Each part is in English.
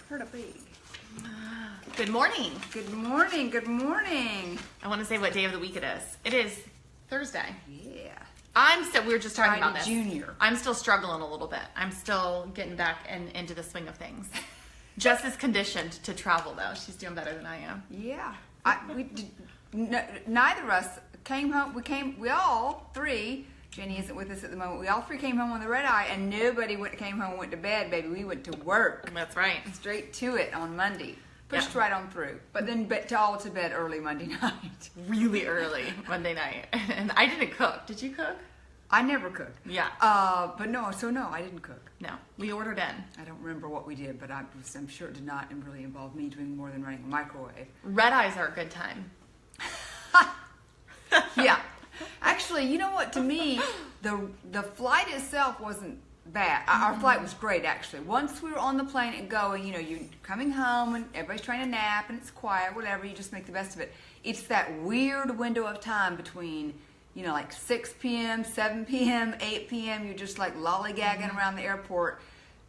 Heard a big. Good morning. Good morning. Good morning. I want to say what day of the week it is. It is Thursday. Yeah. We were just talking about this. Junior. I'm still struggling a little bit. I'm still getting back into the swing of things. Jess is conditioned to travel though. She's doing better than I am. Yeah. Neither of us came home. We all three. Jenny isn't with us at the moment. We all three came home on the red eye, and nobody came home and went to bed, baby. We went to work. That's right. Straight to it on Monday. Pushed Yeah. right on through. But then all to bed early Monday night. Really early Monday night. And I didn't cook. Did you cook? I never cooked. Yeah. But no, I didn't cook. No. We ordered in. I don't remember what we did, but I'm sure it did not really involve me doing more than running a microwave. Red eyes are a good time. Yeah. Actually, you know what? To me, the flight itself wasn't bad. Our flight was great, actually. Once we were on the plane and going, you're coming home and everybody's trying to nap and it's quiet, whatever, you just make the best of it. It's that weird window of time between, like 6 p.m., 7 p.m., 8 p.m. You're just like lollygagging around the airport,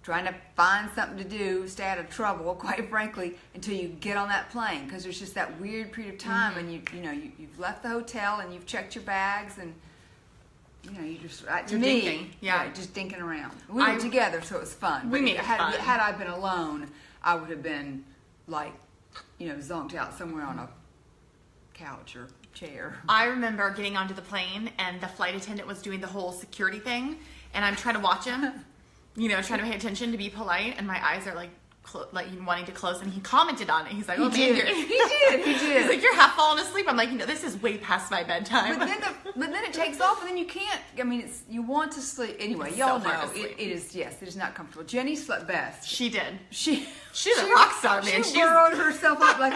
trying to find something to do, stay out of trouble, quite frankly, until you get on that plane. Because there's just that weird period of time when you've left the hotel and you've checked your bags and you just You're dinking. Yeah, just dinking around. We were together, so it was fun. We made it fun. Had I been alone, I would have been like, zonked out somewhere on a couch or chair. I remember getting onto the plane and the flight attendant was doing the whole security thing, and I'm trying to watch him. Trying to pay attention to be polite, and my eyes are like wanting to close, and he commented on it. He's like, he did. He's like, you're half falling asleep. I'm like, this is way past my bedtime. But then it takes off, and then you can't. You want to sleep. Anyway, y'all know it is, yes, it is not comfortable. Jenny slept best. She did. She's a rock star, man. She burrowed herself up like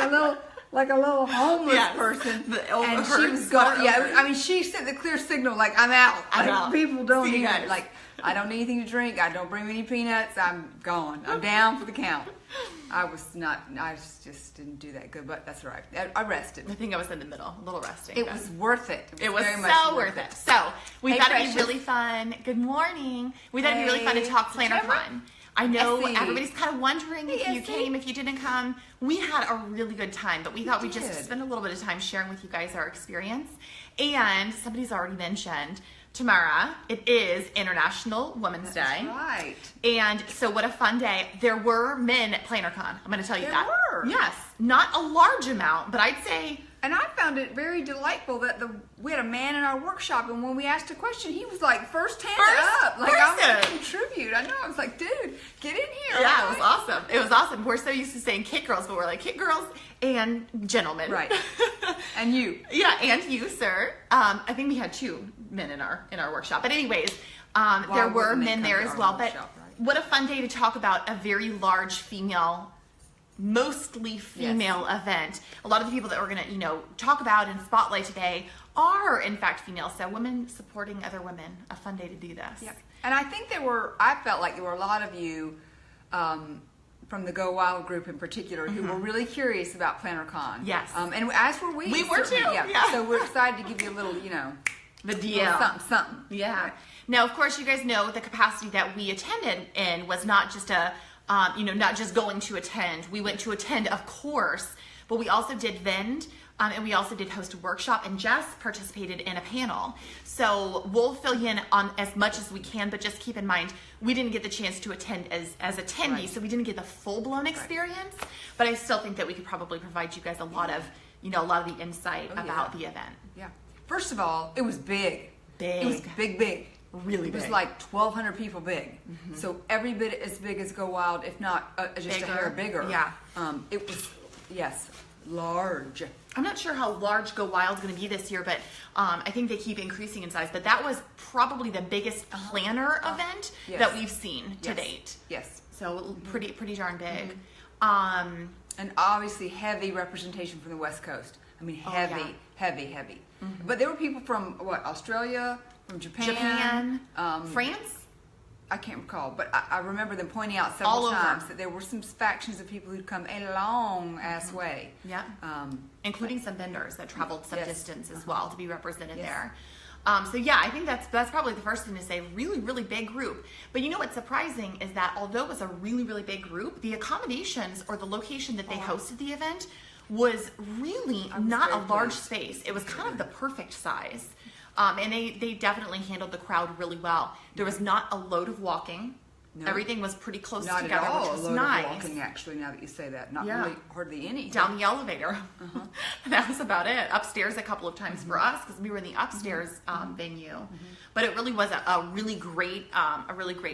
a little homeless person. And she was gone. Yeah, she sent the clear signal, like, I'm out. I'm out. People don't See you need guys. it. Like, I don't need anything to drink. I don't bring me any peanuts. I'm gone. I'm down for the count. I just didn't do that good, but that's all right. I rested. I think I was in the middle, a little resting. It was worth it. It was very so much worth it. So we thought it'd be really fun. Good morning. We thought it'd be really fun to talk PlannerCon. I know everybody's kind of wondering if you came, if you didn't come. We had a really good time, but we thought we'd just spend a little bit of time sharing with you guys our experience. And somebody's already mentioned, Tamara, it is International Women's Day. That's right. And so what a fun day. There were men at PlannerCon. I'm going to tell you that. There were. Yes. Not a large amount, but I'd say... And I found it very delightful that we had a man in our workshop, and when we asked a question, he was like first hand up. Like, I want to contribute. I know. I was like, dude, get in here. Yeah, it was awesome. It was awesome. We're so used to saying kit girls, but we're like kit girls and gentlemen. Right. And you. Yeah, and you, sir. I think we had 2 men in our workshop. But anyways, there were men there as well. But what a fun day to talk about a very large mostly female event. A lot of the people that we're going to, talk about and spotlight today are in fact female. So women supporting other women. A fun day to do this. Yep. And I think I felt like there were a lot of you from the Go Wild group in particular who were really curious about PlannerCon. Yes. And as were we. We were too. Yeah. So we're excited to give you a little, the deal. Something. Yeah. Now, of course, you guys know the capacity that we attended in was not just not just going to attend. We went to attend, of course, but we also did vend, and we also did host a workshop, and Jess participated in a panel. So we'll fill you in on as much as we can, but just keep in mind, we didn't get the chance to attend as attendees, right. So we didn't get the full-blown experience, but I still think that we could probably provide you guys a lot of the insight about the event. Yeah. First of all, it was big. Big. It was big. Really big. It was like 1,200 people big. Mm-hmm. So every bit as big as Go Wild, if not just a hair bigger. Yeah. It was, large. I'm not sure how large Go Wild is going to be this year, but I think they keep increasing in size. But that was probably the biggest planner event that we've seen to date. Yes. So pretty darn big. Mm-hmm. And obviously heavy representation from the West Coast. I mean, heavy. Mm-hmm. But there were people from, Australia, from Japan, France? I can't recall, but I remember them pointing out several times that there were some factions of people who'd come a long-ass way. Yeah. Including some vendors that traveled some distance as well to be represented there. So yeah, I think that's probably the first thing to say. Really, really big group. But you know what's surprising is that although it was a really, really big group, the accommodations or the location that they hosted the event was really not a large space. It was kind of the perfect size. And they definitely handled the crowd really well. There was not a load of walking. No. Everything was pretty close not together, at all, which was a load nice. of walking, actually, now that you say that. Not really, hardly any. Down the elevator. That was about it. Upstairs a couple of times for us because we were in the upstairs venue. But it really was a really great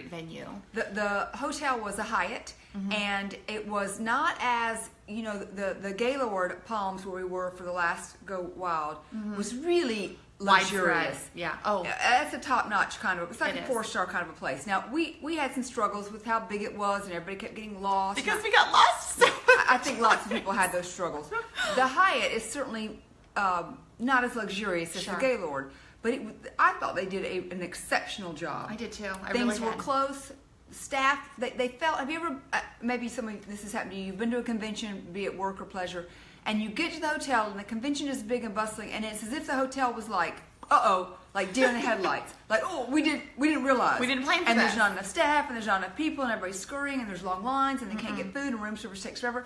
venue. The hotel was a Hyatt, and it was not as, the Gaylord Palms where we were for the last Go Wild was really luxurious. Yeah. Oh, that's a top-notch kind of. It's like a 4-star kind of a place. Now we had some struggles with how big it was, and everybody kept getting lost. Because we got lost. I think lots of people had those struggles. The Hyatt is certainly not as luxurious as the Gaylord, but I thought they did an exceptional job. I did too. Things were close. Staff, they felt. Have you ever? Maybe this has happened to you. You've been to a convention, be it work or pleasure. And you get to the hotel, and the convention is big and bustling, and it's as if the hotel was like, like deer in the headlights. Like, we didn't realize. We didn't plan for that. And there's not enough staff, and there's not enough people, and everybody's scurrying, and there's long lines, and they can't get food, and room service takes forever.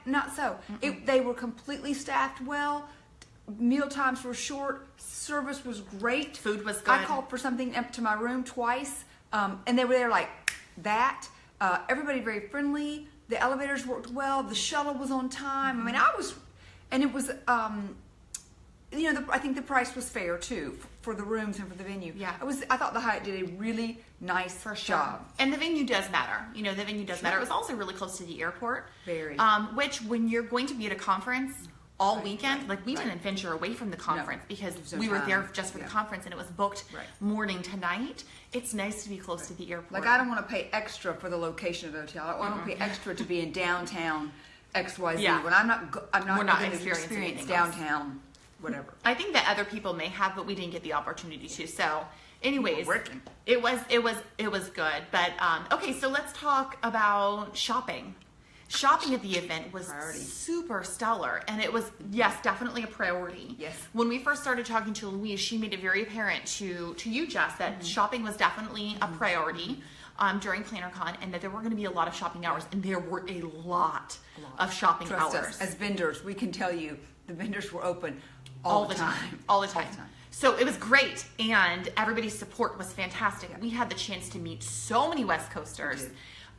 Not so. They were completely staffed well. Meal times were short. Service was great. Food was good. I called for something up to my room twice, and they were there like that. Everybody very friendly. The elevators worked well. The shuttle was on time. I mean, it was, I think the price was fair too for the rooms and for the venue. Yeah. I thought the Hyatt did a really nice job. And the venue does matter. The venue does matter. It was also really close to the airport. Very. Which when you're going to be at a conference all weekend, like we didn't venture away from the conference because we were there just for the conference and it was booked morning to night. It's nice to be close to the airport. Like I don't want to pay extra for the location of the hotel. I don't want to pay extra to be in downtown XYZ when I'm not going to experience downtown whatever. I think that other people may have, but we didn't get the opportunity to. So anyways, it was good. But okay, so let's talk about shopping. Shopping at the event was super stellar, and it was, definitely a priority. Yes. When we first started talking to Louise, she made it very apparent to you, Jess, that shopping was definitely a priority during PlannerCon, and that there were going to be a lot of shopping hours, and there were a lot of shopping Trust hours. Us, as vendors, we can tell you the vendors were open all the time. All the time. So it was great, and everybody's support was fantastic. We had the chance to meet so many West Coasters.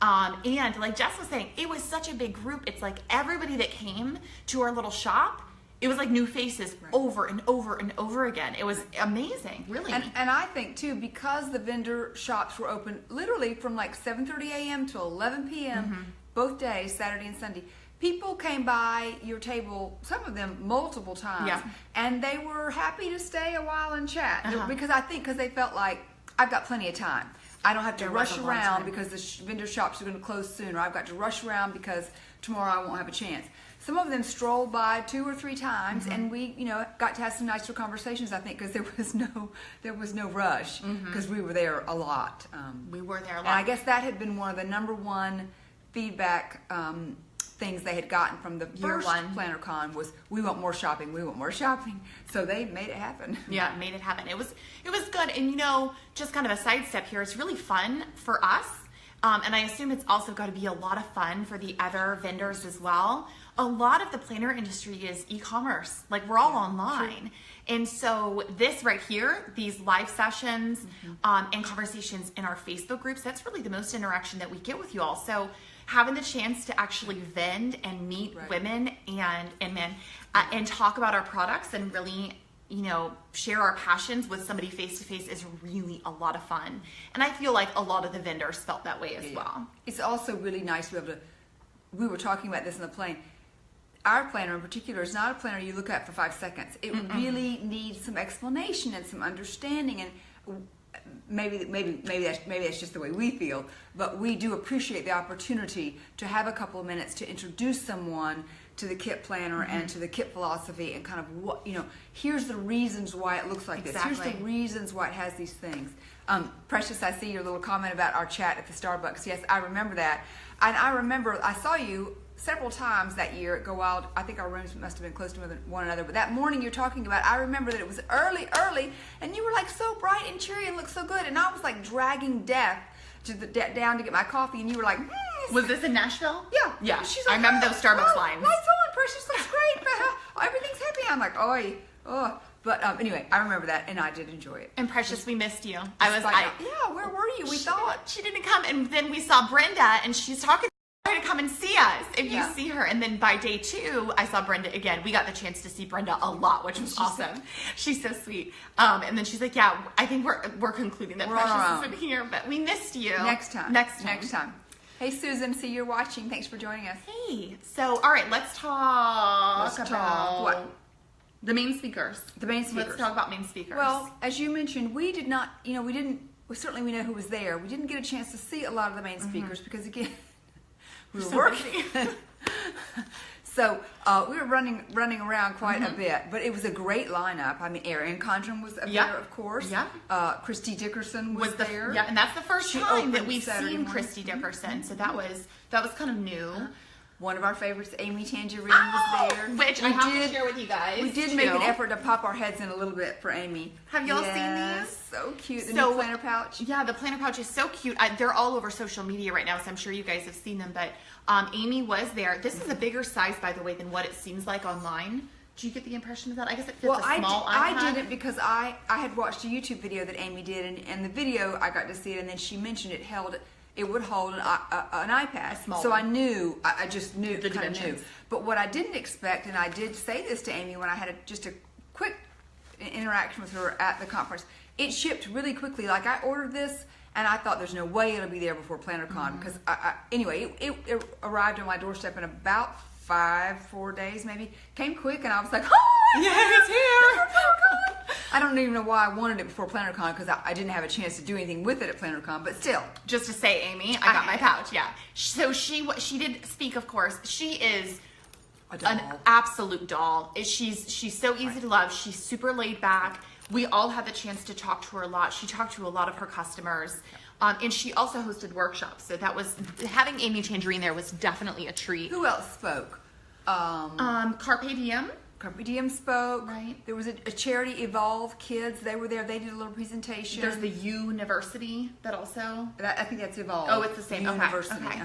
And like Jess was saying, it was such a big group. It's like everybody that came to our little shop, it was like new faces over and over and over again. It was amazing, really. And I think too, because the vendor shops were open literally from like 7:30 a.m. to 11 p.m. Both days, Saturday and Sunday. People came by your table, some of them multiple times, and they were happy to stay a while and chat because they felt like I've got plenty of time. I don't have to rush around because the vendor shops are going to close soon, or I've got to rush around because tomorrow I won't have a chance. Some of them strolled by 2 or 3 times, and we, got to have some nicer conversations. I think because there was no rush because we were there a lot. We were there a lot, and I guess that had been one of the number one feedback things they had gotten from the first PlannerCon was we want more shopping. So they made it happen. Yeah, made it happen. It was good. And just kind of a sidestep here, it's really fun for us. And I assume it's also got to be a lot of fun for the other vendors as well. A lot of the planner industry is e-commerce. Like we're all online. True. And so this right here, these live sessions and conversations in our Facebook groups, that's really the most interaction that we get with you all. So having the chance to actually vend and meet women and men and talk about our products and really, share our passions with somebody face to face is really a lot of fun. And I feel like a lot of the vendors felt that way as well. It's also really nice to be able to, we were talking about this on the plane. Our planner in particular is not a planner you look at for 5 seconds. It really needs some explanation and some understanding, and maybe that's just the way we feel, but we do appreciate the opportunity to have a couple of minutes to introduce someone to the kit planner and to the kit philosophy and kind of what, here's the reasons why it looks like this. Here's the reasons why it has these things. Precious, I see your little comment about our chat at the Starbucks. Yes, I remember that. And I remember I saw you several times that year at Go Wild. I think our rooms must have been close to one another. But that morning you're talking about, I remember that it was early, and you were like so bright and cheery and looked so good. And I was like dragging death to down to get my coffee, and you were like, was this in Nashville? Yeah. Yeah. She's like, I remember those Starbucks lines. Lights on, Precious looks great. Everything's happy. I'm like, oh. But anyway, I remember that, and I did enjoy it. And Precious, we missed you. Where were you? We thought she didn't come, and then we saw Brenda, and she's talking to come and see us if you see her. And then by day 2, I saw Brenda again. We got the chance to see Brenda a lot, which was awesome. She's so sweet. And then she's like, yeah, I think we're concluding that Precious isn't here, but we missed you. Next time. Hey, Susan, see you're watching. Thanks for joining us. Hey. So, all right, let's talk about what? The main speakers. Let's talk about main speakers. Well, as you mentioned, we did not, we know who was there. We didn't get a chance to see a lot of the main speakers because, again, we were working. So we were running around quite a bit, but it was a great lineup. I mean, Erin Condren was there, of course. Yeah. Christy Dickerson was there. Yeah, and that's the first time that we've seen Christy Dickerson. So that was kind of new. One of our favorites, Amy Tangerine, was there. Which I have to share with you guys. We did make an effort to pop our heads in a little bit for Amy. Have y'all seen these? So cute. The new planner pouch. Yeah, the planner pouch is so cute. They're all over social media right now, so I'm sure you guys have seen them. But Amy was there. This is a bigger size, by the way, than what it seems like online. Do you get the impression of that? I guess it fits a small iPad. I didn't because I had watched a YouTube video that Amy did, and the video, I got to see it, and then she mentioned it would hold an iPad. So I knew, I just knew, kind of knew. But what I didn't expect, and I did say this to Amy when I had just a quick interaction with her at the conference, it shipped really quickly. Like I ordered this, and I thought there's no way it'll be there before PlannerCon. Because anyway, it arrived on my doorstep in about 4 days maybe. Came quick, and I was like, oh, yeah, it's here. I don't even know why I wanted it before PlannerCon because I didn't have a chance to do anything with it at PlannerCon, but still. Just to say, Amy, I got my pouch, yeah. So she did speak, of course. She is an absolute doll. She's so easy to love. She's super laid back. We all had the chance to talk to her a lot. She talked to a lot of her customers. And she also hosted workshops. So that was, having Amy Tangerine there was definitely a treat. Who else spoke? Carpe Diem. Carpe Diem spoke. Right. There was a charity, Evolve Kids. They were there. They did a little presentation. There's the University that also. I think that's Evolve. Oh, it's the same. University. Okay.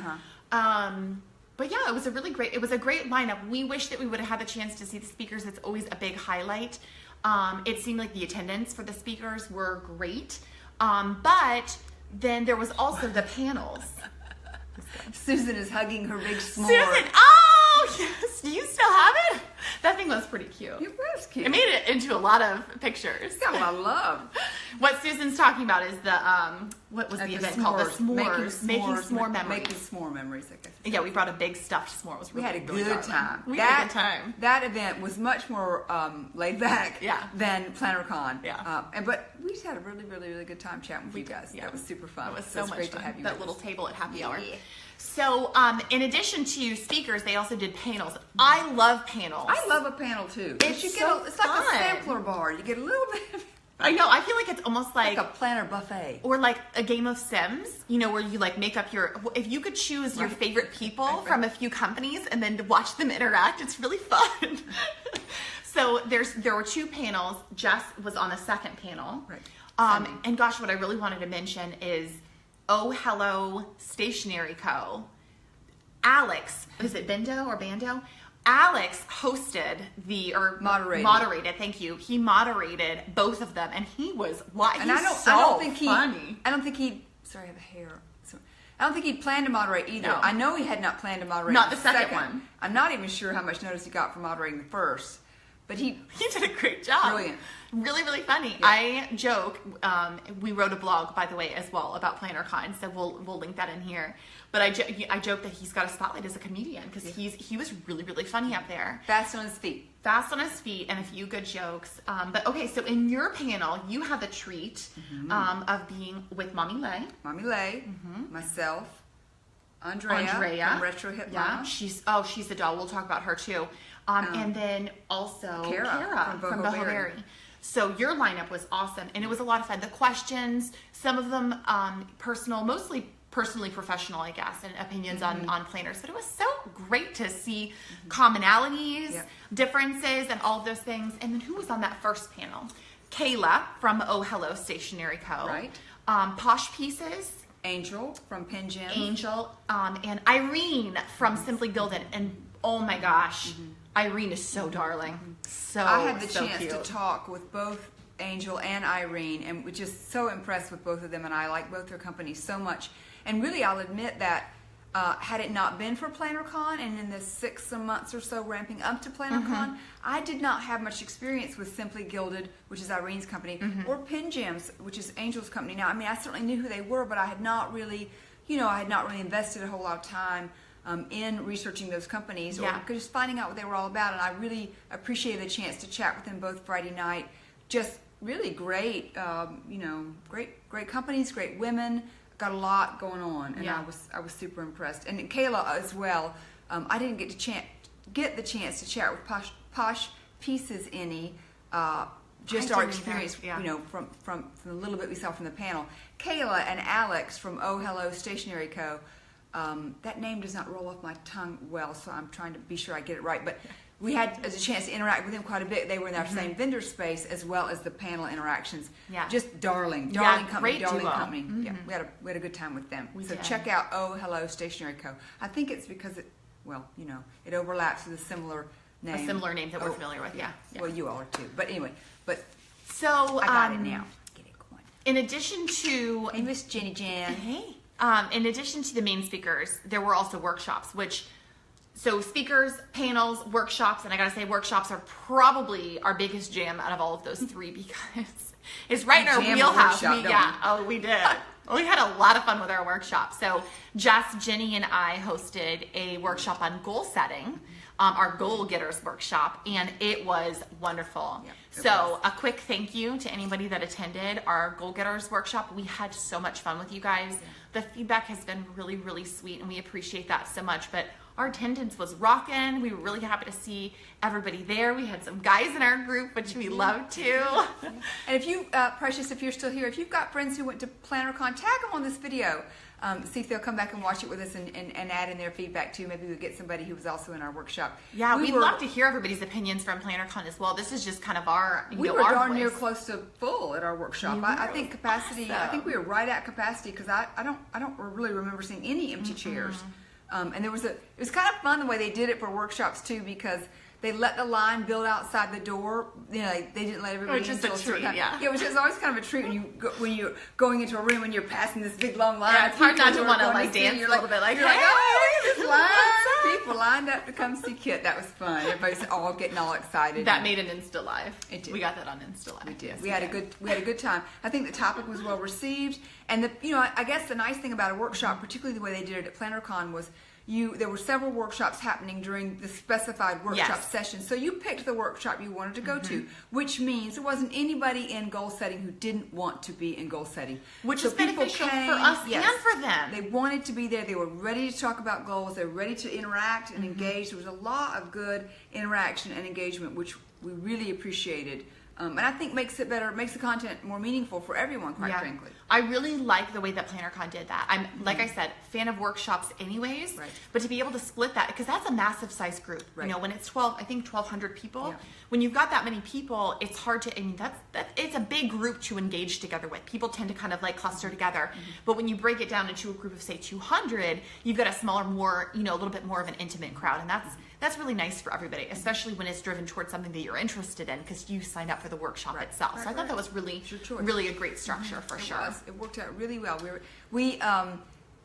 But yeah, it was a great lineup. We wish that we would have had the chance to see the speakers. It's always a big highlight. It seemed like the attendance for the speakers were great. But then there was also the panels. Susan is hugging her big s'more. Susan, oh yes, do you still have it? That thing was pretty cute. It was cute. It made it into a lot of pictures. It's got a lot of love. What Susan's talking about is the what was the event called? The s'mores. Making s'more memories. Making s'more memories, I guess. Yeah, we brought a big stuffed s'more. It was really, we had a good time. We had a good time. That event was much more laid back than PlannerCon. Yeah. But we just had a really, really, really good time chatting with you guys. Yeah. That was super fun. It was so much great fun. To have you that little us. Table at happy hour. So, in addition to speakers, they also did panels. I love panels. I love a panel too. It's it's fun. like a sampler bar. You get a little bit of I know. I feel like it's almost like a planner buffet. Or like a game of Sims, where you like make up if you could choose your favorite people from a few companies and then to watch them interact, it's really fun. So there were 2 panels. Jess was on the second panel. Right. And gosh, what I really wanted to mention is Oh Hello Stationery Co. Alex, is it Bendo or Bando? Alex hosted moderated. Thank you. He moderated both of them, and he was funny. I don't think he. Sorry, I have a hair. I don't think he'd planned to moderate either. No. I know he had not planned to moderate. Not the second one. I'm not even sure how much notice he got for moderating the first, but he did a great job. Brilliant. Really, really funny. Yeah. I joke. We wrote a blog, by the way, as well about PlannerCon, so we'll link that in here. But I joke that he's got a spotlight as a comedian because he was really, really funny up there. Fast on his feet, and a few good jokes. But okay, so in your panel, you had the treat of being with Mommy Lay, myself, Andrea from Retro Hip Yeah, Mama. she's a doll. We'll talk about her too. And then also Kara from Boho Berry. So your lineup was awesome, and it was a lot of fun. The questions, some of them personal, mostly personally professional, I guess, and opinions on planners. But it was so great to see commonalities, differences, and all of those things. And then who was on that first panel? Kayla from Oh Hello Stationery Co. Right. Posh Pieces. Angel from Pin Gems. Angel. And Irene from Simply Gilded. And oh my gosh, Irene is so darling. I had the chance cute. to talk with both Angel and Irene, and was just so impressed with both of them, and I like both their companies so much. And really, I'll admit that had it not been for PlannerCon, and in the 6 months or so ramping up to PlannerCon, I did not have much experience with Simply Gilded, which is Irene's company, or Pin Gems, which is Angel's company. Now, I mean, I certainly knew who they were, but I had not really, invested a whole lot of time in researching those companies or just finding out what they were all about. And I really appreciated the chance to chat with them both Friday night. Just really great, great companies, great women. Got a lot going on, and I was super impressed. And Kayla as well. I didn't get the chance to chat with Posh Pieces any. Just our experience, from the little bit we saw from the panel. Kayla and Alex from Oh Hello Stationery Co. That name does not roll off my tongue well, so I'm trying to be sure I get it right. But we had a chance to interact with them quite a bit. They were in our same vendor space as well as the panel interactions. Yeah. Just darling company, darling company. Yeah, we had a good time with them. Check out Oh Hello Stationery Co. I think it's because it overlaps with a similar name. A similar name that we're familiar with. Yeah. Well, you all are too. But anyway, so I got it now. Get it going. In addition to Miss Jenny Jan. Hey. In addition to the main speakers, there were also workshops, so speakers, panels, workshops, and I gotta say workshops are probably our biggest jam out of all of those three because it's right in our wheelhouse. We did. We had a lot of fun with our workshop. So Jess, Jenny, and I hosted a workshop on goal setting, our Goal Getters workshop, and it was wonderful. A quick thank you to anybody that attended our Goal Getters workshop. We had so much fun with you guys. The feedback has been really, really sweet, and we appreciate that so much. But our attendance was rocking. We were really happy to see everybody there. We had some guys in our group, which we love too. And if you, Precious, if you're still here, if you've got friends who went to PlannerCon, tag them on this video. See if they'll come back and watch it with us and add in their feedback too. Maybe we'll get somebody who was also in our workshop. Yeah, we'd love to hear everybody's opinions from PlannerCon as well. This is just kind of our, we were darn near close to full at our workshop. I think capacity. Awesome. I think we were right at capacity because I don't really remember seeing any empty chairs. And it was kind of fun the way they did it for workshops too, because they let the line build outside the door. They didn't let everybody in until a certain time. Yeah, which is always kind of a treat when you're going into a room and you're passing this big long line. Yeah, it's hard not to want to dance a little bit. Hey, look at this line. People lined up to come see Kit. That was fun. Everybody's all getting all excited. That made an Insta Live. It did. We got that on Insta Live. We did. Yes, we had a good time. I think the topic was well received, and I guess the nice thing about a workshop, particularly the way they did it at PlannerCon, was there were several workshops happening during the specified workshop session. So you picked the workshop you wanted to go to, which means there wasn't anybody in goal setting who didn't want to be in goal setting. Which is beneficial for us and for them. They wanted to be there. They were ready to talk about goals. They were ready to interact and engage. There was a lot of good interaction and engagement, which we really appreciated. And I think makes it better, makes the content more meaningful for everyone, quite frankly. I really like the way that PlannerCon did that. I'm, like I said, fan of workshops anyways, but to be able to split that, because that's a massive size group. When it's 1,200 people, when you've got that many people, it's hard to, it's a big group to engage together with. People tend to kind of cluster together. But when you break it down into a group of, say, 200, you've got a smaller, more, a little bit more of an intimate crowd. And that's really nice for everybody, especially when it's driven towards something that you're interested in because you signed up for the workshop itself. So I thought that was really a great structure for sure. It worked out really well.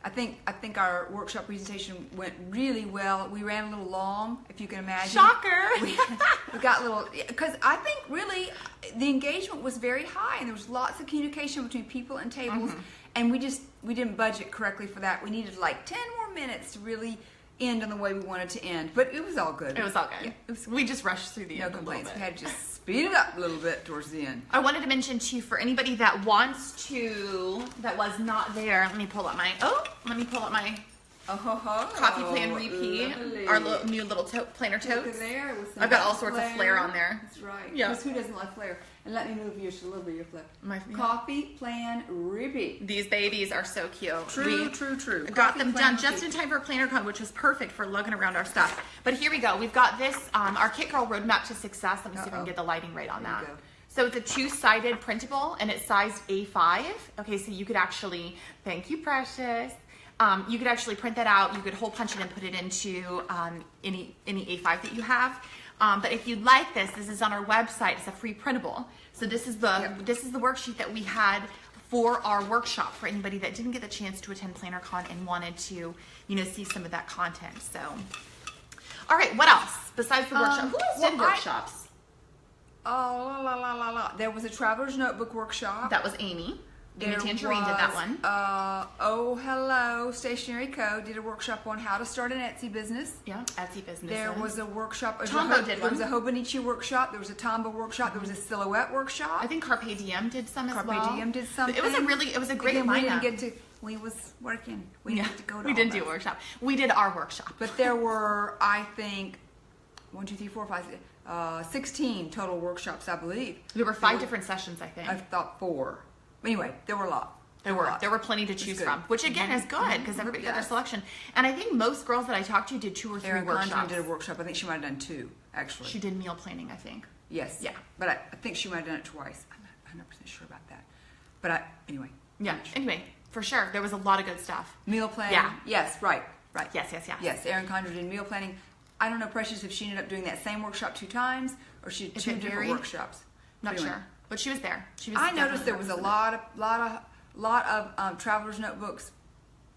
I think our workshop presentation went really well. We ran a little long, if you can imagine. Shocker! We got a little, because I think really the engagement was very high and there was lots of communication between people and tables, and we didn't budget correctly for that. We needed 10 more minutes to really end on the way we wanted to end, but it was all good. It was all good. Yeah, we just rushed through the end. No complaints. We had to just speed it up a little bit towards the end. I wanted to mention too, for anybody that wants to, that was not there. Let me pull up my Copy, plan, repeat. Lovely. Our new little planner Look totes. at there with some I've got all sorts of flair on there. That's right. Yeah. Because who doesn't like flair? And let me move yours a little bit, your flip. Yeah. Copy, plan, repeat. These babies are so cute. True. Got Copy, them plan, done just repeat. in time for PlannerCon, which was perfect for lugging around our stuff. But here we go. We've got this, our Kit Girl Roadmap to Success. Let me see if I can get the lighting right on There you that. go. So it's a two-sided printable, and it's sized A5. Okay, so you could actually, thank you, Precious. You could actually print that out. You could hole punch it and put it into any A5 that you have. But if you'd like this is on our website. It's a free printable. So this is the worksheet that we had for our workshop for anybody that didn't get the chance to attend PlannerCon and wanted to, see some of that content. So, all right, what else besides the workshop? Who else did workshops? There was a Traveler's Notebook workshop. That was Amy. Amy Tangerine did that one. Oh Hello Stationery Co. did a workshop on how to start an Etsy business. Yeah, Etsy business. There was a workshop. Tombow did There was one. a Hobonichi workshop. There was a Tombow workshop. There was a silhouette workshop. I think Carpe Diem did some as well. Carpe Diem did something. It was a great Again, lineup. we was working. We didn't get to go to we all didn't do those. a workshop. We did our workshop. But there were, I think, 16 total workshops, I believe. There were 5 different sessions, I think. I thought 4. Anyway, there were a lot. There were plenty to choose from, which again is good because everybody got their selection. And I think most girls that I talked to did 2 or 3 Erin workshops. Condren did a workshop. I think she might have done 2, actually. She did meal planning, I think. Yes. Yeah. But I think she might have done it twice. I'm not 100% sure about that. But anyway. Yeah. Anyway, for sure, there was a lot of good stuff. Meal planning. Yeah. Yes, right. Yes. Yes, Erin Condren did meal planning. I don't know, Precious, if she ended up doing that same workshop 2 times or she did 2 different workshops. Not Anyway. sure. But she was there. I noticed there was a lot of Traveler's Notebooks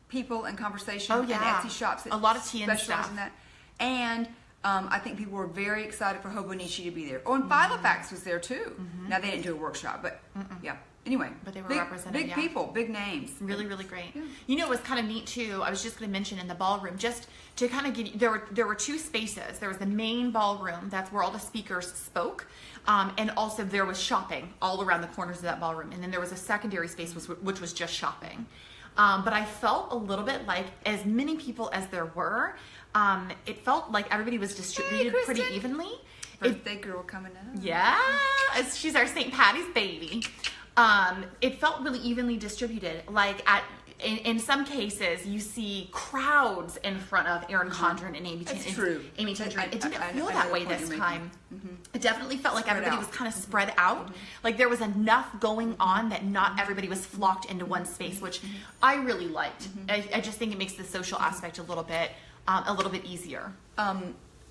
people and conversation and Etsy shops that a lot of tea and specialize stuff. in that. And I think people were very excited for Hobonichi to be there. Oh, and Filofax was there too. Now they didn't do a workshop, but yeah. Anyway, but they were big, represented. Big people, big names. Really, really great. Yeah. It was kind of neat too. I was just going to mention in the ballroom, just to kind of give you, there were 2 spaces. There was the main ballroom, that's where all the speakers spoke, and also there was shopping all around the corners of that ballroom. And then there was a secondary space which was just shopping. But I felt a little bit like, as many people as there were, it felt like everybody was distributed pretty evenly. Birthday girl coming in. Yeah, she's our St. Patty's baby. It felt really evenly distributed. Like in some cases, you see crowds in front of Erin Condren and Amy Tangerine. It didn't feel that way this time. It definitely felt like everybody was kind of spread out. Like there was enough going on that not everybody was flocked into one space, which I really liked. I just think it makes the social aspect a little bit easier.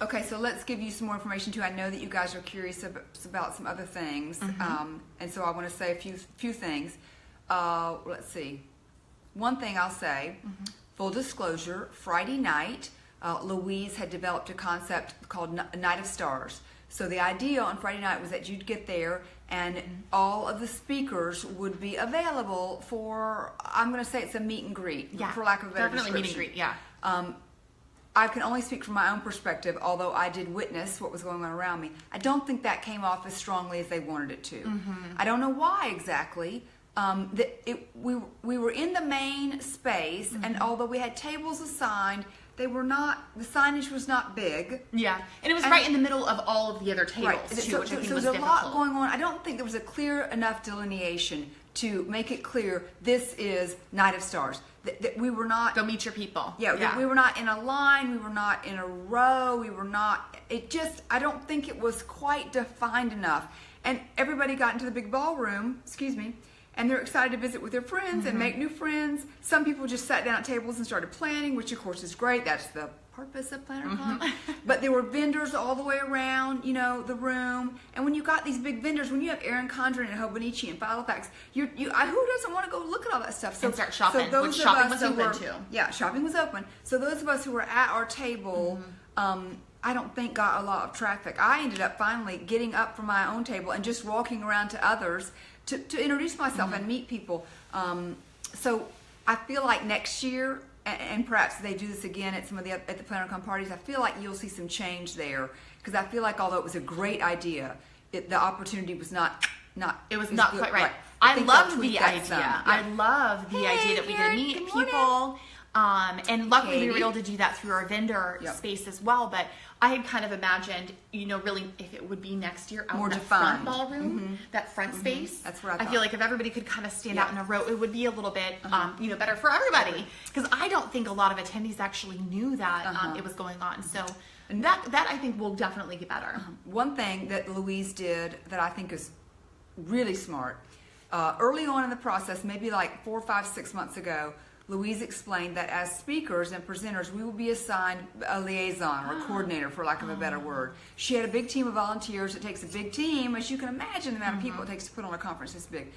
Okay, so let's give you some more information too. I know that you guys are curious about some other things, and so I want to say a few things. Let's see. One thing I'll say, full disclosure, Friday night, Louise had developed a concept called Night of Stars. So the idea on Friday night was that you'd get there and all of the speakers would be available for, I'm going to say it's a meet and greet, for lack of a better definitely description. Meet and greet, I can only speak from my own perspective, although I did witness what was going on around me. I don't think that came off as strongly as they wanted it to. I don't know why exactly. We were in the main space, and although we had tables assigned, the signage was not big. Yeah, and it was right in the middle of all of the other tables, right. too, which I think was there's a difficult. lot going on. I don't think there was a clear enough delineation to make it clear this is Night of Stars. That we were not... Go meet your people. Yeah, we were not in a line. We were not in a row. We were not... I don't think it was quite defined enough. And everybody got into the big ballroom, and they're excited to visit with their friends and make new friends. Some people just sat down at tables and started planning, which of course is great. That's the purpose of PlannerCon. But there were vendors all the way around, the room. And when you got these big vendors, when you have Erin Condren and Hobonichi and Filofax, who doesn't want to go look at all that stuff? And start shopping, which shopping was open too. Yeah, shopping was open. So those of us who were at our table, I don't think got a lot of traffic. I ended up finally getting up from my own table and just walking around to others to introduce myself and meet people. So I feel like next year, and perhaps they do this again at the PlannerCon parties, I feel like you'll see some change there, because I feel like although it was a great idea, the opportunity was not quite right. I love the idea. I love the idea that we could meet people. And luckily we were Katie. able to do that through our vendor Yep. space as well. But I had kind of imagined, really if it would be next year out More in that defined. front ballroom, that front space. That's what I feel thought. like if everybody could kind of stand Yeah. out in a row, it would be a little bit, better for everybody. Because I don't think a lot of attendees actually knew that it was going on. So that I think will definitely get better. One thing that Louise did that I think is really smart, early on in the process, maybe like 4, 5, 6 months ago, Louise explained that as speakers and presenters, we will be assigned a liaison or a coordinator, for lack of a better word. She had a big team of volunteers. It takes a big team, as you can imagine the amount of people it takes to put on a conference this big.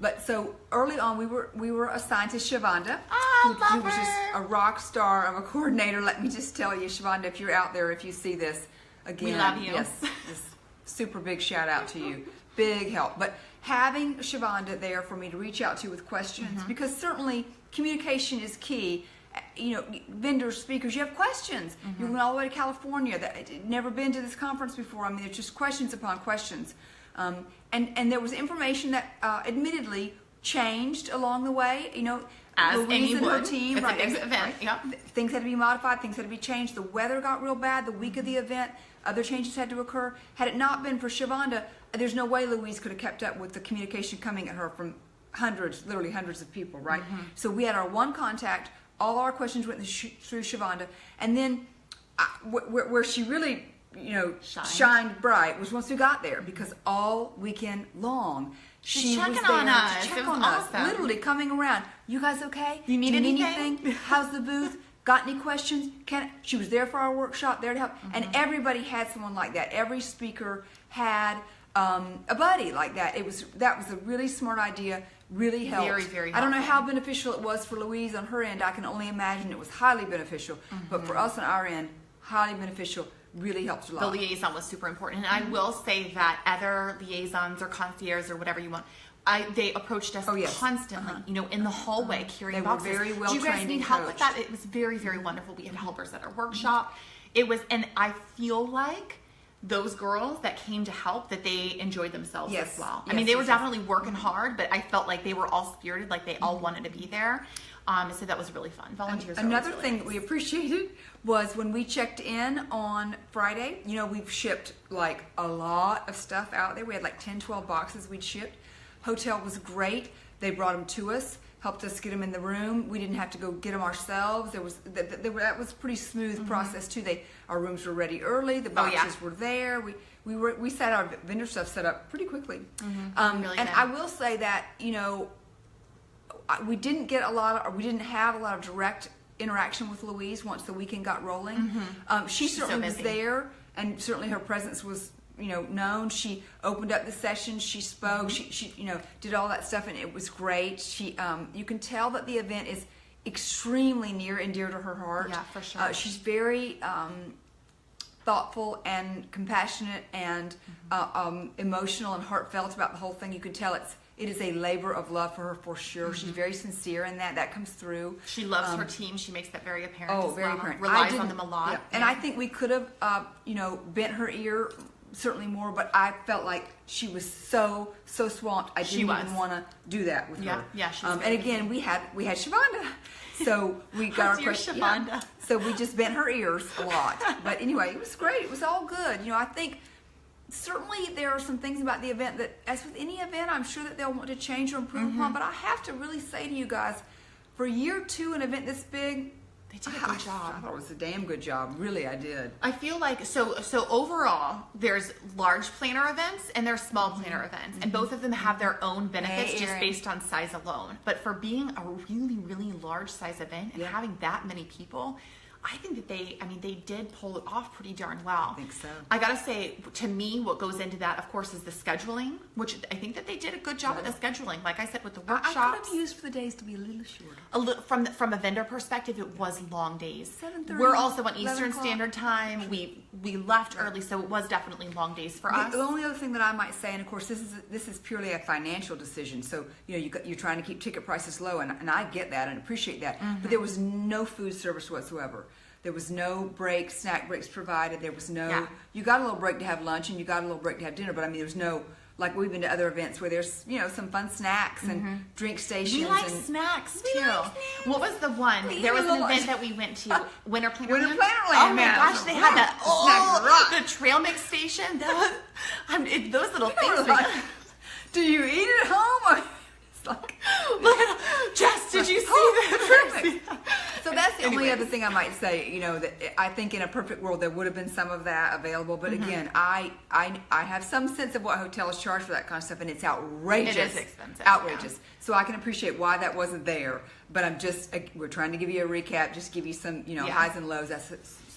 But so early on, we were assigned to Shavonda, who was just a rock star of a coordinator. Let me just tell you, Shavonda, if you're out there, if you see this again, We love you. Yes, this super big shout out to you. Big help. But having Shavonda there for me to reach out to with questions, because certainly communication is key. Vendors, speakers, you have questions. You went all the way to California. Never been to this conference before. I mean, it's just questions upon questions. And there was information that admittedly changed along the way. As Louise any and her would. team, It's a right? big event. Yep. Things had to be modified. Things had to be changed. The weather got real bad the week of the event. Other changes had to occur. Had it not been for Shavonda, there's no way Louise could have kept up with the communication coming at her from literally hundreds of people, right? So we had our one contact. All our questions went through Shavonda, and then where she really, shined bright was once we got there, because all weekend long she was checking there on us. to It check was on us, awesome. literally coming around. You guys okay? You need Do anything? How's the booth? Got any questions? She was there for our workshop, there to help, and everybody had someone like that. Every speaker had a buddy like that. That was a really smart idea. Really helped. Very, very I don't know helpful. how beneficial it was for Louise on her end. I can only imagine it was highly beneficial. But for us on our end, highly beneficial. Really helped a lot. The liaison was super important. And I will say that other liaisons or concierges or whatever you want, they approached us constantly, in the hallway carrying They were boxes. very well Do you guys trained need and help with coached. that? It was very, very wonderful. We had helpers at our workshop. It was, and I feel like those girls that came to help, that they enjoyed themselves Yes. as well. I Yes, mean, they were yes, definitely working hard, but I felt like they were all spirited, like they all wanted to be there. So that was really fun. Volunteers. are Another always really thing nice. that we appreciated was when we checked in on Friday. We've shipped like a lot of stuff out there. We had like 10, 12 boxes we'd shipped. Hotel was great. They brought them to us, helped us get them in the room. We didn't have to go get them ourselves. That was a pretty smooth process too. Our rooms were ready early. The boxes were there. We set our vendor stuff set up pretty quickly. Really and did. I will say that we didn't have a lot of direct interaction with Louise once the weekend got rolling. She She's so certainly was busy. there, and certainly her presence was known. She opened up the session, she spoke, she did all that stuff, and it was great. She you can tell that the event is extremely near and dear to her heart. Yeah, for sure. She's very thoughtful and compassionate and emotional and heartfelt about the whole thing. You can tell it is a labor of love for her, for sure. She's very sincere in that comes through. She loves her team. She makes that very apparent. Oh, as very well. apparent. Relies on them a lot. Yeah. And I think we could have, bent her ear certainly more, but I felt like she was so swamped. I didn't even want to do that with her. Yeah, she was and very again, we had Shavonda, so we got our Dear question. Shavonda. So we just bent her ears a lot. But anyway, it was great. It was all good. I think certainly there are some things about the event that, as with any event, I'm sure that they'll want to change or improve upon. But I have to really say to you guys, for year 2, an event this big, They did a good I job. thought it was a damn good job. Really, I did. I feel like so overall there's large planner events and there's small planner events, and both of them have their own benefits just Erin. based on size alone. But for being a really, really large size event and having that many people, I think that they did pull it off pretty darn well. I think so. I gotta say, to me, what goes into that, of course, is the scheduling, which I think that they did a good job with the scheduling. Like I said, with the I workshops. could have used for the days to be a little shorter. From a vendor perspective, it was long days. 7:30, We're also on 11 Eastern o'clock. Standard Time. We left early, so it was definitely long days for us. The only other thing that I might say, and of course this is purely a financial decision, so you're trying to keep ticket prices low, and I get that and appreciate that. But there was no food service whatsoever. There was no snack breaks provided. There was no. Yeah. You got a little break to have lunch, and you got a little break to have dinner, but I mean, there was no like we've been to other events where there's, some fun snacks and drink stations. We like and snacks We too. like snacks. What was the one? There was an event that we went to, Winter Plannerland. Winter Plannerland. Oh my man. gosh, they had that. Snack rock. The trail mix station. Those little They were things. like, do you eat it at home? Or it's like, Look at Jess. Did you see that? So that's the only Anyways. other thing I might say, that I think in a perfect world there would have been some of that available. But again, I have some sense of what hotels charge for that kind of stuff, and it's outrageous. It is expensive. Outrageous. Yeah. So I can appreciate why that wasn't there. But we're trying to give you a recap, just give you some, highs and lows,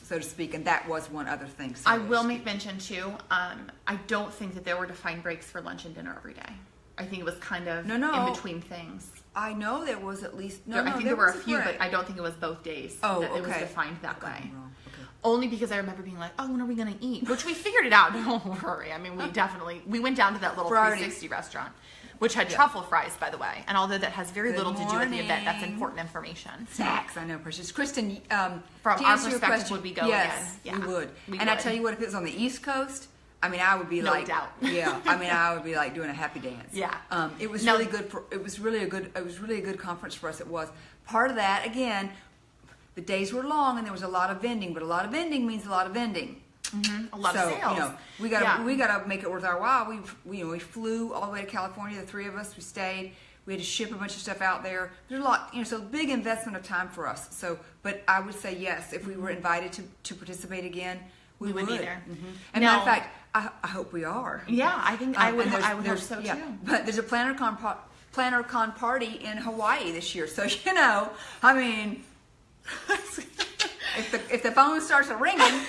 so to speak. And that was one other thing. So I will make mention too. I don't think that there were defined breaks for lunch and dinner every day. I think it was kind of No. in between things. I know there was at least I think there were a was few, break. but I don't think it was both days. Oh, that it was okay. defined that Okay, way. I'm wrong. Okay. Only because I remember being like, "Oh, when are we going to eat?" Which we figured it out. Don't worry. I mean, we went down to that little 360 restaurant, which had truffle fries, by the way. And although that has very little to do with the event, that's important information. Snacks, I know, Precious. Kristen, From to our answer your perspective, question, would we go yes, again? Yeah, we would. we And I would. tell you what, if it was on the East Coast, I would be No like, doubt. yeah. I would be like doing a happy dance. Yeah. It was No. really good. It was really a good conference for us. It was part of that. Again, the days were long and there was a lot of vending, but a lot of vending means a lot of vending. A lot of sales. We gotta make it worth our while. We flew all the way to California. The three of us, we stayed. We had to ship a bunch of stuff out there. There's a lot, so big investment of time for us. So, but I would say yes, if we were invited to participate again, we would be there. And matter of fact, I hope we are. Yeah, I think I would. And I would hope so too. But there's a PlannerCon party in Hawaii this year, so if the phone starts ringing,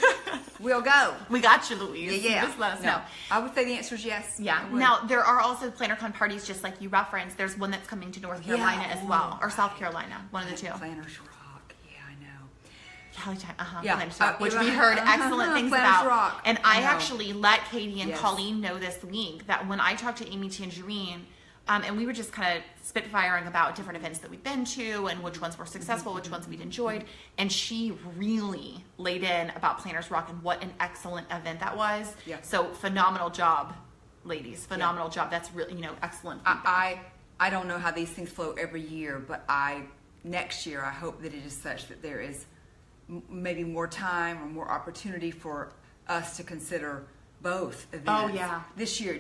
we'll go. We got you, Louise. Yeah. Just let us know. I would say the answer is yes. Yeah. Now, there are also PlannerCon parties, just like you referenced. There's one that's coming to North Carolina as well, or South Carolina, one of the two. Planners Rock. Yeah, I know. Planners Rock, which we heard excellent things Planners about. Rock. And I actually let Katie and Yes. Colleen know this week that when I talked to Amy Tangerine, and we were just kind of spitfiring about different events that we've been to and which ones were successful, which ones we'd enjoyed. And she really laid in about Planners Rock and what an excellent event that was. Yeah. So phenomenal job, ladies. Phenomenal job. That's really, excellent feedback. I don't know how these things flow every year, but next year I hope that it is such that there is maybe more time or more opportunity for us to consider both events. Oh, yeah. This year,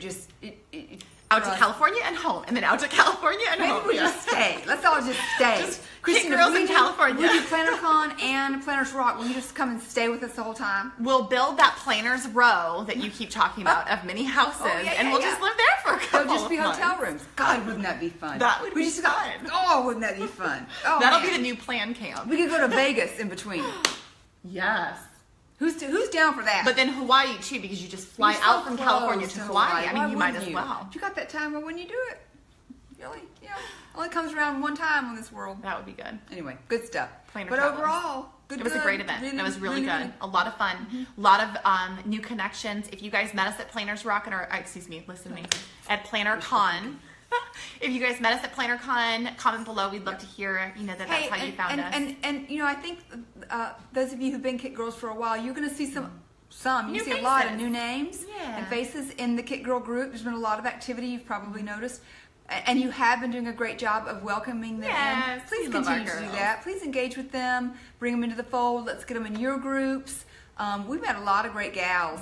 out to California and home, and then out to California and maybe home. we just stay. Let's all just stay. Just Christina, kick girls will in you- California. Will you do PlannerCon and Planners Rock? Will you just come and stay with us the whole time? We'll build that planners row that you keep talking about of many houses, and we'll just live there for a couple They'll just be of months. hotel rooms. God, wouldn't that be fun? That would be fun. Wouldn't that be fun? Oh, That'll man. be the new plan camp. We could go to Vegas in between. Yes. Who's down for that? But then Hawaii too, because you just fly You're so out from close California to Hawaii. I Why mean, you might wouldn't as you? well. If you got that time, why wouldn't you do it? Really? Only comes around one time in this world. That would be good. Anyway, good stuff. Planner but travels. overall, good. It was a great event. Really, It was really good. good. A lot of fun. A lot of new connections. If you guys met us at Planners Rock listen to me, at PlannerCon. If you guys met us at PlannerCon, comment below. We'd love to hear, that's how you found us. And I think those of you who've been Kit Girls for a while, you're going to see some. You New see a lot of faces. new names Yeah. and faces in the Kit Girl group. There's been a lot of activity. You've probably noticed. And you have been doing a great job of welcoming them in. Please we love our continue to do girls. that. Please engage with them. Bring them into the fold. Let's get them in your groups. We've met a lot of great gals,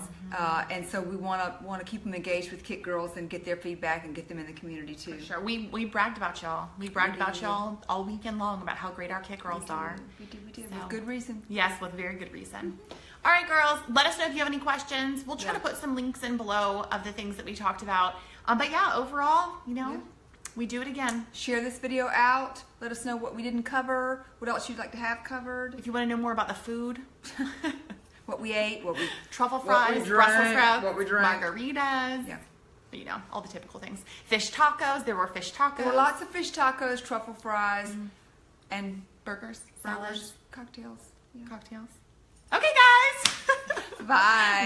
and so we want to keep them engaged with Kit Girls and get their feedback and get them in the community too. For sure. We bragged about y'all. We bragged about y'all all weekend long about how great our Kit Girls are. We do. So. With good reason. Yes, with very good reason. All right, girls, let us know if you have any questions. We'll try to put some links in below of the things that we talked about. But yeah, overall, we do it again. Share this video out. Let us know what we didn't cover, what else you'd like to have covered, If you want to know more about the food, what we ate, truffle What fries, we Brussels drank, sprouts, what we drank. margaritas, Yeah. all the typical things. Fish tacos, there were fish tacos. There were lots of fish tacos, truffle fries, and burgers, burgers, salads, cocktails. Yeah. cocktails. Okay, guys. Bye. Bye.